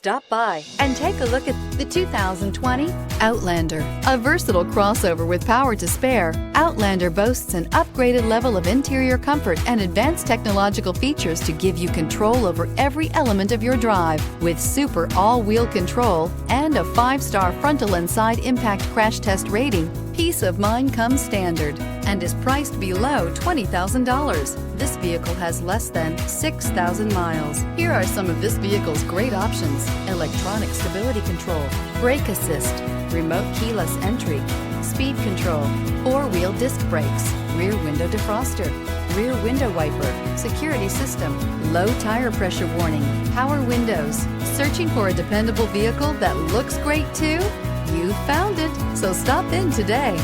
Stop by and take a look at the 2020 Outlander. A versatile crossover with power to spare, Outlander boasts an upgraded level of interior comfort and advanced technological features to give you control over every element of your drive. With super all-wheel control and a 5-star frontal and side impact crash test rating, peace of mind comes standard and is priced below $20,000. This vehicle has less than 6,000 miles. Here are some of this vehicle's great options: electronic stability control, brake assist, remote keyless entry, speed control, 4-wheel disc brakes, rear window defroster, rear window wiper, security system, low tire pressure warning, power windows. Searching for a dependable vehicle that looks great too? You found it, so stop in today.